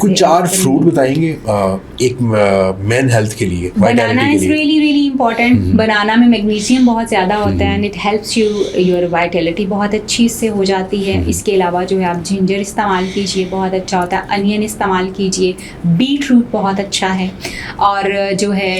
कुछ 4 फ्रूट बताएंगे एक मेन हेल्थ के लिए, बनाना इज रियली रियली इंपॉर्टेंट। बनाना में मैग्नीशियम बहुत ज़्यादा होता है and it helps you, your Vitality बहुत अच्छी इससे हो जाती है। इसके अलावा जो है आप जिंजर इस्तेमाल कीजिए, बहुत अच्छा होता है। अनियन इस्तेमाल कीजिए, बीट रूट बहुत अच्छा है, और जो है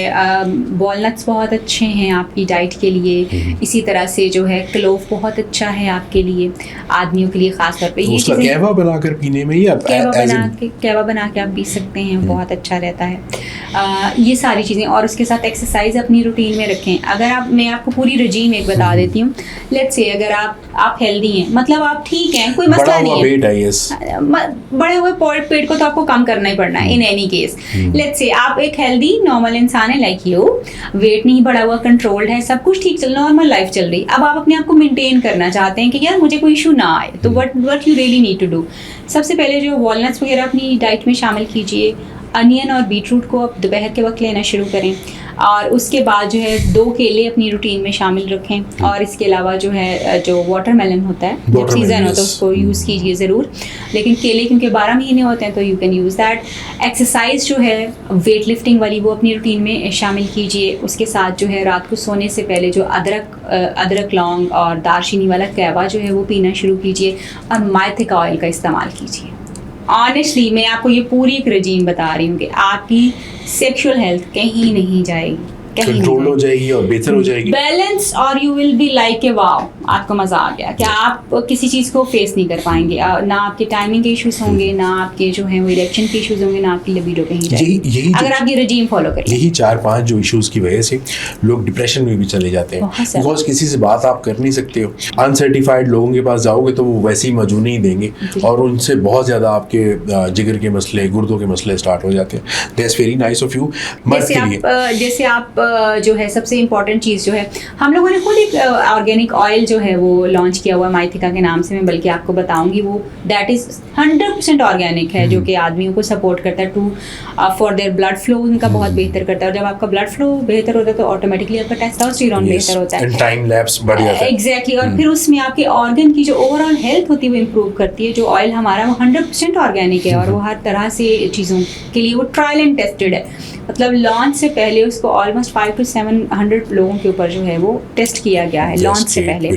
वॉलनट्स बहुत अच्छे हैं आपकी डाइट के लिए। इसी तरह से जो है क्लोव बहुत अच्छा है आपके लिए, आदमियों के लिए खास तौर पे। ये उसका कहवा बनाकर पीने में, या कहवा बना के आप पी सकते हैं, बहुत अच्छा रहता है। ये सारी चीज़ें, और उसके साथ एक्सरसाइज अपनी रूटीन में रखें। अगर मैं आपको पूरी रजीम एक बता देती हूँ। लेट्स से अगर आप हेल्दी हैं, मतलब आप ठीक हैं, कोई मसला नहीं है, बड़े हुए पेट को तो आपको कम करना ही पड़ना है in any case. Let's say आप एक हेल्दी नॉर्मल इंसान है, लाइक यू, वेट नहीं बढ़ा हुआ, कंट्रोल्ड है, सब कुछ ठीक चल, नॉर्मल लाइफ चल रही। अब आप अपने आप को मेंटेन करना चाहते हैं कि यार मुझे कोई इशू ना आए, तो what you really need to do, सबसे पहले जो वॉलनट्स वगैरह अपनी डाइट में शामिल कीजिए। अनियन और बीटरूट को आप दोपहर के वक्त लेना शुरू करें, और उसके बाद जो है 2 केले अपनी रूटीन में शामिल रखें। और इसके अलावा जो है जो वाटरमेलन होता है, जब सीज़न होता है उसको यूज़ कीजिए ज़रूर, लेकिन केले क्योंकि 12 महीने होते हैं तो you can use that. Exercise जो है वेट लिफ्टिंग वाली वो अपनी रूटीन में शामिल कीजिए। उसके साथ जो है रात को सोने से पहले जो अदरक लौंग और दालचीनी वाला कहवा जो है वो पीना शुरू कीजिए, और माइथिका ऑयल का इस्तेमाल कीजिए। ऑनेस्टली मैं आपको ये पूरी एक रजीम बता रही हूँ कि आपकी सेक्सुअल हेल्थ कहीं नहीं जाएगी, कंट्रोल हो जाएगी और बेहतर हो जाएगी, बैलेंस, और you will be like a wow, आपको मजा आ गया कि आप किसी चीज़ को फेस नहीं कर पाएंगे, ना आपके टाइमिंग के इश्यूज होंगे, ना आपके जो है वो इरेक्शन के इश्यूज होंगे, ना आपकी लिबिडो कहीं जाएगी अगर आप ये रजीम फॉलो करें। यही 4-5 जो इश्यूज की वजह से लोग डिप्रेशन में भी चले जाते हैं, बिकॉज किसी से बात आप कर नहीं सकते हो। अनसर्टिफाइड लोगों के पास जाओगे तो वो वैसे ही मौजूद नहीं देंगे, और उनसे बहुत ज़्यादा आपके जिगर के मसले, गुर्दों के मसले स्टार्ट हो जाते हैं। That's very nice of you. जैसे आप जो है सबसे इम्पॉर्टेंट चीज़ जो है, हम लोगों ने खुद एक ऑर्गेनिक ऑयल जो है वो लॉन्च किया हुआ माइथिका के नाम से, मैं बल्कि आपको बताऊंगी, वो दैट इज़ 100% ऑर्गेनिक है, जो कि आदमियों को सपोर्ट करता है to for their blood flow, उनका बहुत बेहतर करता है। और जब आपका ब्लड फ्लो बेहतर होता है तो ऑटोमेटिकली आपका टेस्टोस्टेरोन बेहतर होता है, टाइम लैप्स बढ़ जाता है। एग्जैक्टली। और फिर उसमें आपके ऑर्गन की जो ओवरऑल हेल्थ होती है वो इम्प्रूव करती है। जो ऑयल हमारा वो 100% ऑर्गेनिक है, और वो हर तरह से चीज़ों के लिए वो ट्रायल एंड टेस्टेड है। मतलब लॉन्च से पहले उसको ऑलमोस्ट 500 to 700 लोगों के ऊपर जो है वो टेस्ट किया गया है लॉन्च से पहले,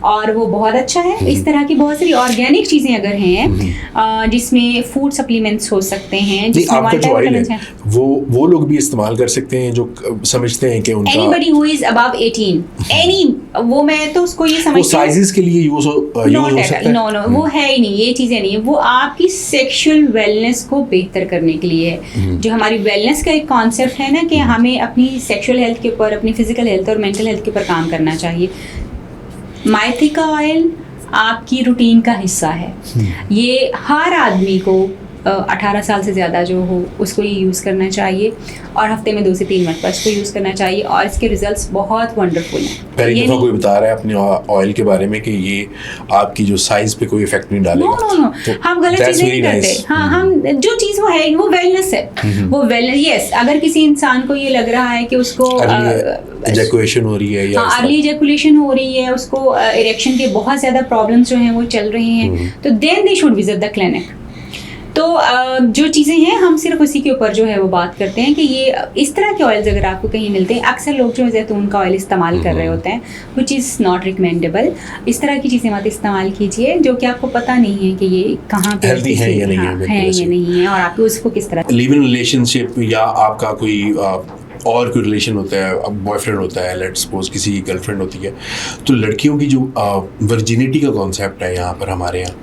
और वो बहुत अच्छा है। इस तरह की बहुत सारी ऑर्गेनिक चीज़ें अगर हैं जिसमें फूड सप्लीमेंट्स हो सकते हैं, जिसमें वो लोग भी इस्तेमाल कर सकते हैं जो समझते हैं कि उनका anybody who is above 18 any, वो मैं तो उसको ये समझती हूँ साइजेस के लिए यूज हो सकता है। नो वो है ही नहीं, ये चीज़ें नहीं है, वो आपकी सेक्सुअल वेलनेस को बेहतर करने के लिए है। जो हमारी वेलनेस का एक कॉन्सेप्ट है ना कि हमें अपनी सेक्सुअल हेल्थ के ऊपर, अपनी फिजिकल हेल्थ और मेंटल हेल्थ के ऊपर काम करना चाहिए। माइथिका ऑयल आपकी रूटीन का हिस्सा है। ये हर आदमी को 18 साल से ज़्यादा जो हो उसको ये यूज़ करना चाहिए, और हफ्ते में 2 से 3 मरतबा इसको यूज़ करना चाहिए, और इसके रिजल्ट्स बहुत वंडरफुल हैं। पहली दफ़ा कोई बता रहा है अपने ऑयल के बारे में कि ये आपकी जो साइज पे कोई इफेक्ट नहीं डालेगा। नो हम गलत चीज़ नहीं करते। हाँ, हम जो चीज़ वो है वो वेलनेस है, वो वेलनेस। यस, अगर किसी इंसान को ये लग रहा है कि उसको एजैकुलेशन हो रही है, या अर्ली एजैकुलेशन हो रही है, उसको इरेक्शन के बहुत ज़्यादा प्रॉब्लम्स जो हैं वो चल रही हैं, तो then they should visit the clinic. तो जो चीज़ें हैं हम सिर्फ उसी के ऊपर जो है वो बात करते हैं कि ये इस तरह के ऑयल्स अगर आपको कहीं मिलते हैं, अक्सर लोग जो जैतून का ऑयल इस्तेमाल कर रहे होते हैं, विच इज़ नॉट रिकमेंडेबल। इस तरह की चीज़ें मत इस्तेमाल कीजिए जो कि आपको पता नहीं है कि ये कहाँ पे हेल्दी है या नहीं है, और आपको उसको किस तरह लिव इन रिलेशनशिप, या आपका कोई और कोई रिलेशन होता है, अब बॉयफ्रेंड होता है, लेट्स सपोज किसी की गर्लफ्रेंड होती है, तो लड़कियों की जो वर्जिनिटी का कॉन्सेप्ट है यहाँ पर हमारे यहाँ,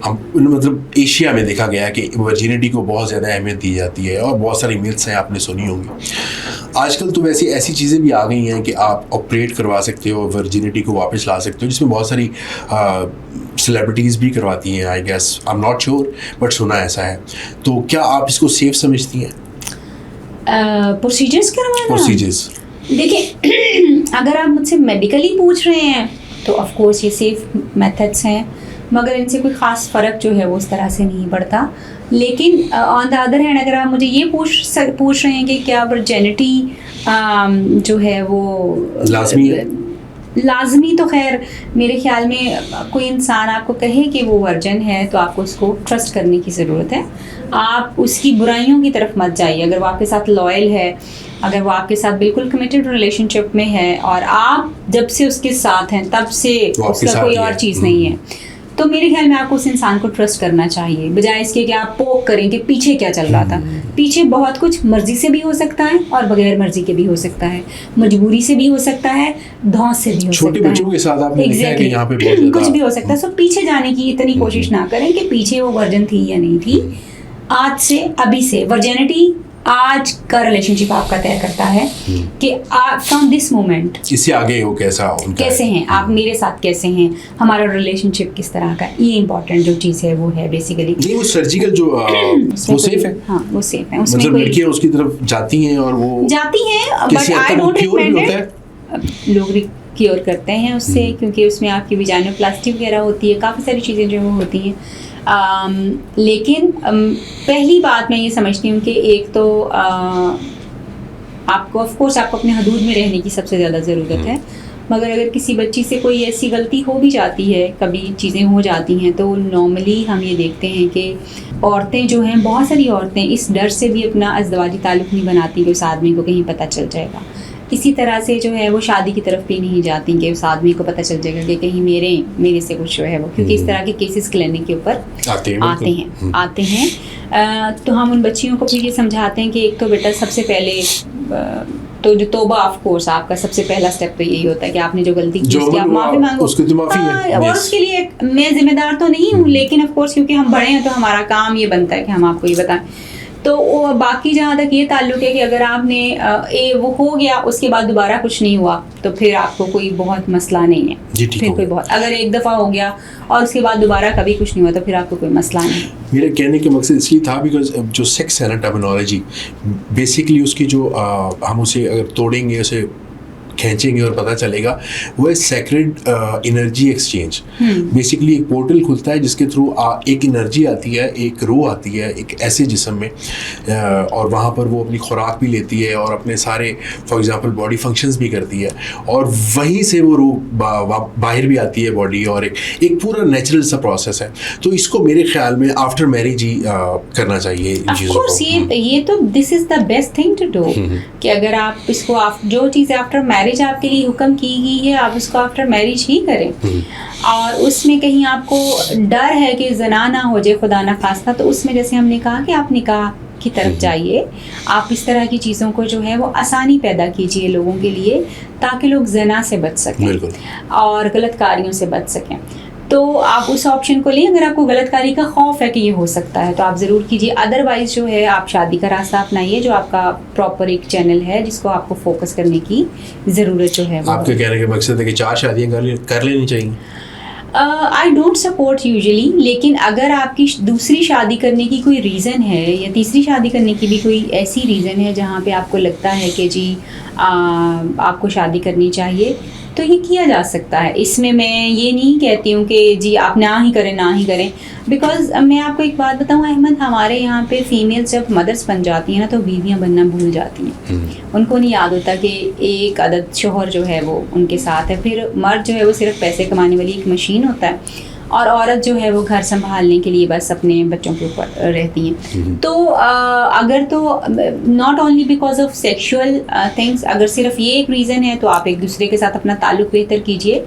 हम मतलब एशिया में देखा गया है कि वर्जिनिटी को बहुत ज़्यादा अहमियत दी जाती है, और बहुत सारी मिथ्स हैं आपने सुनी होंगी। आजकल तो वैसी ऐसी चीज़ें भी आ गई हैं कि आप ऑपरेट करवा सकते हो, वर्जिनिटी को वापस ला सकते हो, जिसमें बहुत सारी सेलिब्रिटीज़ भी करवाती हैं। I guess, I am not sure, but सुना ऐसा है। तो क्या आप इसको सेफ समझती हैं? प्रोसीजर्स करवाना, प्रोसीजर्स देखिए अगर आप मुझसे मेडिकली पूछ रहे हैं तो ऑफ कोर्स ये सेफ मेथड्स हैं, मगर इनसे कोई ख़ास फ़र्क जो है वो उस तरह से नहीं पड़ता। लेकिन ऑन द अदर हैंड अगर आप मुझे ये पूछ रहे हैं कि क्या वर्जिनिटी जो है वो लाजमी है, लाजमी तो खैर मेरे ख्याल में कोई इंसान आपको कहे कि वो वर्जन है तो आपको उसको ट्रस्ट करने की ज़रूरत है। आप उसकी बुराइयों की तरफ मत जाइए। अगर वो आपके साथ लॉयल है, अगर वो आपके साथ बिल्कुल कमिटेड रिलेशनशिप में है और आप जब से उसके साथ हैं तब से उसका कोई और चीज़ नहीं है, तो मेरे ख्याल में आपको उस इंसान को ट्रस्ट करना चाहिए, बजाय इसके कि आप पोक करें कि पीछे क्या चल रहा था। पीछे बहुत कुछ मर्जी से भी हो सकता है और बगैर मर्जी के भी हो सकता है, मजबूरी से भी हो सकता है, धौंस से भी हो सकता है। छोटे बच्चों के साथ आपने देखा है कि यहाँ पे बहुत कुछ भी हो सकता है। सो पीछे जाने की इतनी कोशिश ना करें कि पीछे वो वर्जन थी या नहीं थी। आज से, अभी से वर्जिनिटी आज का रिलेशनशिप आपका तय करता है कि आप फ्रॉम दिस मोमेंट इससे आगे वो कैसा उनका कैसे हैं, आप मेरे साथ कैसे हैं, हमारा रिलेशनशिप किस तरह का। ये इंपॉर्टेंट जो चीज़ है वो है बेसिकली। नहीं, वो सर्जिकल जो वो सेफ है। हाँ, वो सेफ है। उसमें मतलब लड़कियां उसकी तरफ जाती हैं और वो जाती हैं, बट आई डोंट रिकमेंड। लोग क्योर करते हैं उससे, क्योंकि उसमें आपकी विजाइनोप्लास्टी वगैरह होती है, काफ़ी सारी चीज़ें जो वो होती हैं। लेकिन पहली बात मैं ये समझती हूँ कि एक तो आपको ऑफ कोर्स आपको अपने हदूद में रहने की सबसे ज़्यादा ज़रूरत है, मगर अगर किसी बच्ची से कोई ऐसी गलती हो भी जाती है, कभी चीज़ें हो जाती हैं, तो नॉर्मली हम ये देखते हैं कि औरतें जो हैं, बहुत सारी औरतें इस डर से भी अपना अज़दवाजी ताल्लुक़ नहीं बनाती कि उस आदमी को कहीं पता चल जाएगा। इसी तरह से जो है वो शादी की तरफ भी नहीं जाती कि उस आदमी को पता चल जाएगा कि कहीं मेरे से कुछ जो है वो, क्योंकि इस तरह के केसेस क्लिनिक के ऊपर आते हैं। तो हम उन बच्चियों को फिर ये समझाते हैं कि एक तो बेटा सबसे पहले तो जो तौबा, ऑफ कोर्स आपका सबसे पहला स्टेप तो यही होता है कि आपने जो गलती की उसकी आप माफ़ी मांगो। उसकी तो माफ़ी है। और उसके लिए मैं जिम्मेदार तो नहीं हूँ, लेकिन ऑफ कोर्स क्योंकि हम बड़े हैं तो हमारा काम ये बनता है कि हम आपको ये बताएं। तो बाकी जहाँ तक ये ताल्लुक है कि अगर आपने वो हो गया, उसके बाद दोबारा कुछ नहीं हुआ, तो फिर आपको कोई बहुत मसला नहीं है। फिर कोई बहुत, अगर एक दफ़ा हो गया और उसके बाद दोबारा कभी कुछ नहीं हुआ, तो फिर आपको कोई मसला नहीं। मेरे कहने के मकसद इसलिए था बिकॉज जो सेक्स है ना, टर्मिनोलॉजी बेसिकली उसकी जो हम उसे अगर तोड़ेंगे, उसे खींचेंगे और पता चलेगा वो है सेक्रेड एनर्जी एक्सचेंज। बेसिकली एक पोर्टल खुलता है जिसके थ्रू एक एनर्जी आती है, एक रूह आती है एक ऐसे जिस्म में, और वहाँ पर वो अपनी खुराक भी लेती है और अपने सारे फॉर एग्जांपल बॉडी फंक्शंस भी करती है, और वहीं से वो रूह बाहर भी आती है बॉडी, और एक पूरा नेचुरल सा प्रोसेस है। तो इसको मेरे ख्याल में आफ्टर मैरिज ही करना चाहिए इन चीज़ों को। ये तो this is the best thing to do कि अगर आप इसको जो चीज़ें आफ्टर मैरिज आपके लिए हुक्म की गई है, आप उसको आफ्टर मैरिज ही करें। और उसमें कहीं आपको डर है कि ज़ना ना हो जाए, खुदा ना खास्ता, तो उसमें जैसे हमने कहा कि आप निकाह की तरफ जाइए। आप इस तरह की चीज़ों को जो है वो आसानी पैदा कीजिए लोगों के लिए, ताकि लोग ज़ना से बच सकें और गलत कारियों से बच सकें। तो आप उस ऑप्शन को लें। अगर आपको गलतकारी का खौफ है कि ये हो सकता है तो आप ज़रूर कीजिए, अदरवाइज़ जो है आप शादी का रास्ता अपनाइए, जो आपका प्रॉपर एक चैनल है जिसको आपको फोकस करने की ज़रूरत जो है। आपके कहने के मकसद है कि 4 शादियाँ कर लेनी चाहिए? आई डोंट सपोर्ट यूजुअली, लेकिन अगर आपकी दूसरी शादी करने की कोई रीज़न है या तीसरी शादी करने की भी कोई ऐसी रीज़न है जहाँ पे आपको लगता है कि जी आपको शादी करनी चाहिए, तो ये किया जा सकता है। इसमें मैं ये नहीं कहती हूँ कि जी आप ना ही करें, बिकॉज मैं आपको एक बात बताऊँ अहमद, हमारे यहाँ पे फीमेल्स जब मदर्स बन जाती हैं ना तो बीवियाँ बनना भूल जाती हैं। उनको नहीं याद होता कि एक अदद शोहर जो है वो उनके साथ है। फिर मर्द जो है वो सिर्फ पैसे कमाने वाली एक मशीन होता है, और औरत जो है वो घर संभालने के लिए बस अपने बच्चों के ऊपर रहती हैं। तो अगर तो not only because of sexual things, अगर सिर्फ ये एक रीज़न है तो आप एक दूसरे के साथ अपना ताल्लुक बेहतर कीजिए,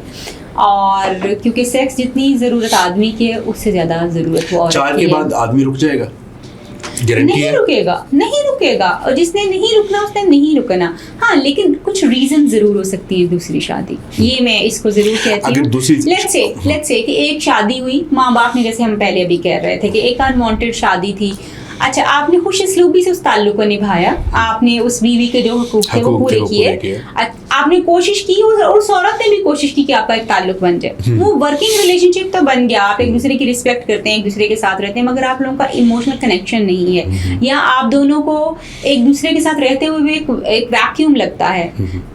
और क्योंकि सेक्स जितनी ज़रूरत आदमी की है उससे ज़्यादा ज़रूरत वो औरत की है। 4 के बाद आदमी रुक जाएगा? नहीं रुकेगा, और जिसने नहीं रुकना उसने नहीं रुकना। हाँ, लेकिन कुछ रीजन जरूर हो सकती है दूसरी शादी, ये मैं इसको जरूर कहती हूँ। लेट्स से कि एक शादी हुई, माँ बाप ने, जैसे हम पहले अभी कह रहे थे कि एक अनवांटेड शादी थी, अच्छा आपने खुश इसलूबी से उस ताल्लुक को निभाया, आपने उस बीवी के जो हुकूक थे वो पूरे किए, आपने कोशिश की और उस औरत ने भी कोशिश की कि आपका एक ताल्लुक बन जाए। वो वर्किंग रिलेशनशिप तो बन गया, आप एक दूसरे की रिस्पेक्ट करते हैं, एक दूसरे के साथ रहते हैं, मगर आप लोगों का इमोशनल कनेक्शन नहीं है, या आप दोनों को एक दूसरे के साथ रहते हुए एक वैक्यूम लगता है।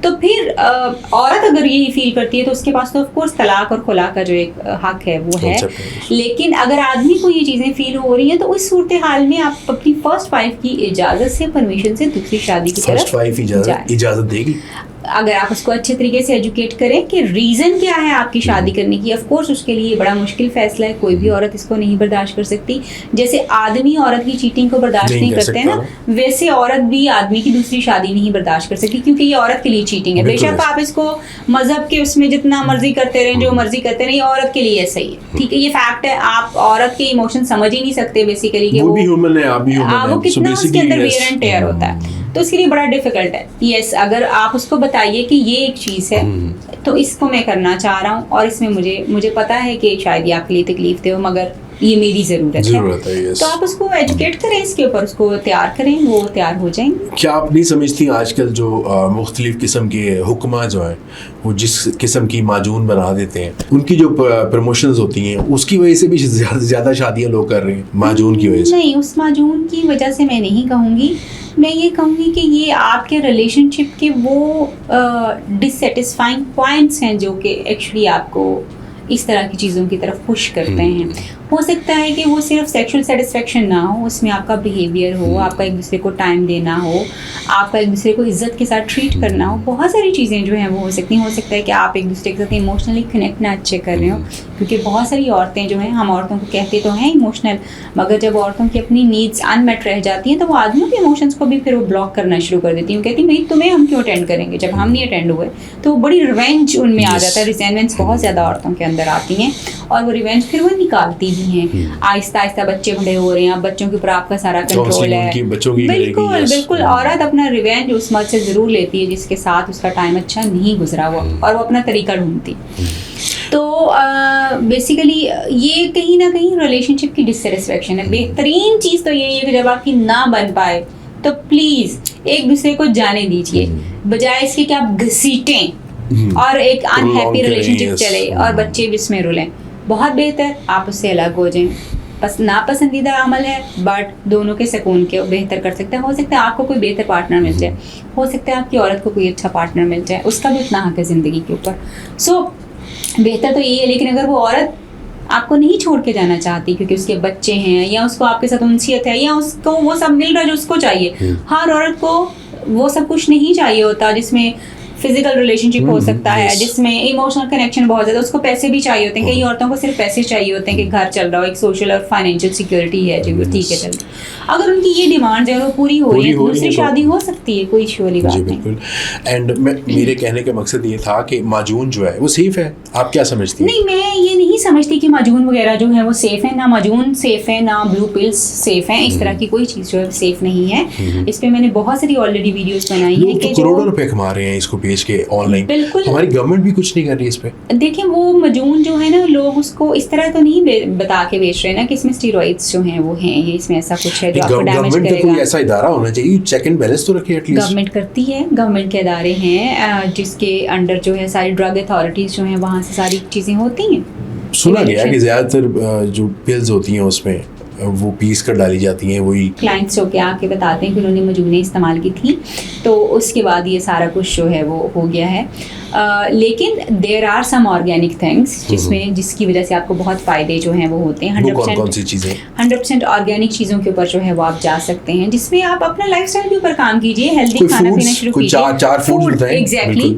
तो फिर औरत अगर यही फील करती है तो उसके पास तो ऑफकोर्स तलाक और खुला का जो एक हक है वो है। लेकिन अगर आदमी को ये चीज़ें फील हो रही हैं तो उस सूरत हाल में आप अपनी फर्स्ट वाइफ की इजाज़त से, परमिशन से दूसरी शादी की तरफ इजाज़त देगी? अगर आप उसको अच्छे तरीके से एजुकेट करें कि रीज़न क्या है आपकी शादी करने की, ऑफ कोर्स उसके लिए बड़ा मुश्किल फैसला है, कोई भी औरत इसको नहीं बर्दाश्त कर सकती। जैसे आदमी औरत की चीटिंग को बर्दाश्त नहीं करते हैं ना, वैसे औरत भी आदमी की दूसरी शादी नहीं बर्दाश्त कर सकती, क्योंकि ये औरत के लिए चीटिंग है। बेशक आप इसको मजहब के उसमें जितना मर्जी करते रहें, जो मर्जी करते रहें, ये औरत के लिए ऐसा ही है, ठीक है, ये फैक्ट है। आप औरत के इमोशन समझ ही नहीं सकते बेसिकली कि वो भी ह्यूमन है, आप भी ह्यूमन है, वो कितना उसके अंदर वेयर एंड टेयर होता है, तो इसके लिए बड़ा डिफिकल्ट है। यस, अगर आप उसको बताइए कि ये एक चीज़ है, तो इसको मैं करना चाह रहा हूँ और इसमें मुझे पता है कि शायद ये आपके लिए तकलीफ दे हो, मगर ये मेरी ज़रूरत है, तो आप उसको एजुकेट करें इसके ऊपर, उसको तैयार करें, वो तैयार हो जाएंगे। क्या आप नहीं समझती आजकल जो मुख्तलिफ किस्म के हुक्मा जो हैं वो जिस किस्म की माजून बना देते हैं, उनकी जो प्रमोशंस होती हैं उसकी वजह से भी ज़्यादा शादियाँ लोग कर रहे हैं माजून की वजह से? नहीं, उस माजून की वजह से मैं नहीं कहूँगी, मैं ये कहूँगी कि ये आपके रिलेशनशिप के वो डिससेटिस्फाइंग पॉइंट्स हैं जो कि एक्चुअली आपको इस तरह की चीज़ों की तरफ पुश करते हैं। हो सकता है कि वो सिर्फ सेक्सुअल सेटिस्फेक्शन ना हो, उसमें आपका बिहेवियर हो, आपका एक दूसरे को टाइम देना हो, आपका एक दूसरे को इज्जत के साथ ट्रीट करना हो, बहुत सारी चीज़ें जो हैं वो हो सकती हैं। हो सकता है कि आप एक दूसरे के साथ इमोशनली कनेक्ट ना अच्छे कर रहे हो, क्योंकि बहुत सारी औरतें जो हैं, हम औरतों को कहते तो हैं इमोशनल, मगर जब औरतों की अपनी नीड्स अनमेट रह जाती हैं तो वो आदमियों के इमोशंस को भी फिर वो ब्लॉक करना शुरू कर देती हैं। कहती हैं भाई तुम्हें हम क्यों अटेंड करेंगे जब हम नहीं अटेंड हुए, तो बड़ी रिवेंज उनमें आ जाता है, रिजेंटमेंट्स बहुत ज़्यादा औरतों के अंदर आती हैं और वो रिवेंज फिर वो निकालती भी हैं। आहिस्ता आहिस्ता बच्चे बड़े हो रहे हैं, अब बच्चों के ऊपर आपका सारा कंट्रोल है, बिल्कुल बिल्कुल। औरत अपना रिवेंज उस मर्द से ज़रूर लेती है जिसके साथ उसका टाइम अच्छा नहीं गुजरा हुआ, और वो अपना तरीका ढूंढती। तो बेसिकली ये कहीं ना कहीं रिलेशनशिप की डिससेटिस्फेक्शन है। बेहतरीन चीज़ तो यही है कि जब आपकी ना बन पाए तो प्लीज़ एक दूसरे को जाने दीजिए, बजाय इसके कि आप घसीटें और एक अनहैप्पी रिलेशनशिप चले और बच्चे भी इसमें रुलें। बहुत बेहतर आप उससे अलग हो जाएं। नापसंदीदा अमल है, बट दोनों के सुकून के बेहतर कर सकते हैं। हो सकता है आपको कोई बेहतर पार्टनर मिल जाए, हो सकता है आपकी औरत को कोई अच्छा पार्टनर मिल जाए, उसका भी उतना हक है ज़िंदगी के ऊपर। सो बेहतर तो यही है। लेकिन अगर वो औरत आपको नहीं छोड़ के जाना चाहती क्योंकि उसके बच्चे हैं, या उसको आपके साथ उनसियत है, या उसको वो सब मिल रहा है जो उसको चाहिए, हर औरत को वो सब कुछ नहीं चाहिए होता, जिसमें फिजिकल रिलेशनशिप हो सकता है, जिसमें इमोशनल कनेक्शन बहुत ज़्यादा, उसको पैसे भी चाहिए होते हैं। कई औरतों को सिर्फ पैसे चाहिए होते हैं कि घर चल रहा हो, एक सोशल और फाइनेंशियल सिक्योरिटी है जो ठीक है चल रही। अगर उनकी ये डिमांड है और वो पूरी हो रही है, दूसरी शादी हो सकती है, कोई इशू वाली बात नहीं। एंड मेरे कहने का मकसद ये था कि माजून जो है वो सेफ है, आप क्या समझती हैं? नहीं, मैं ये नहीं समझती कि माजून वगैरह जो है वो सेफ है। ना माजून सेफ है, ना ब्लू पिल्स सेफ है, इस तरह की कोई चीज़ जो है सेफ नहीं है। इस पे मैंने बहुत सारी ऑलरेडी वीडियोस बनाई हैं कि करोड़ों रुपए कमा रहे हैं इसको बेच के ऑनलाइन। बिल्कुल, हमारी गवर्नमेंट भी कुछ नहीं कर रही इस पे। देखिए वो मजून जो है ना, लोग उसको इस तरह तो नहीं बता के बेच रहे हैं ना कि इसमें स्टीरॉइड्स जो हैं वो हैं, ये इसमें ऐसा कुछ है जो आपको डैमेज करेगा। कोई ऐसा इदारा होना चाहिए, चेक एंड बैलेंस तो रखे एटलीस्ट। गवर्नमेंट करती है, गवर्नमेंट के इदारे हैं जिसके अंडर जो है सारी ड्रग अथॉरिटीज जो हैं वहाँ से सारी चीज़ें होती हैं। सुना गया कि ज़्यादातर जो पिल्स होती हैं उसमें वो पीस कर डाली जाती हैं, वही क्लाइंट्स जो के आके बताते हैं कि उन्होंने मजूने इस्तेमाल की थी, तो उसके बाद ये सारा कुछ जो है वो हो गया है। लेकिन there are some organic things जिसकी वजह से आपको बहुत फ़ायदे जो हैं वो होते हैं। 100% ऑर्गेनिक चीज़ों के ऊपर जो है वो आप जा सकते हैं, जिसमें आप अपना लाइफस्टाइल के ऊपर काम कीजिए, हेल्दी खाना पीना शुरू कीजिए। चार फूड एग्जैक्टली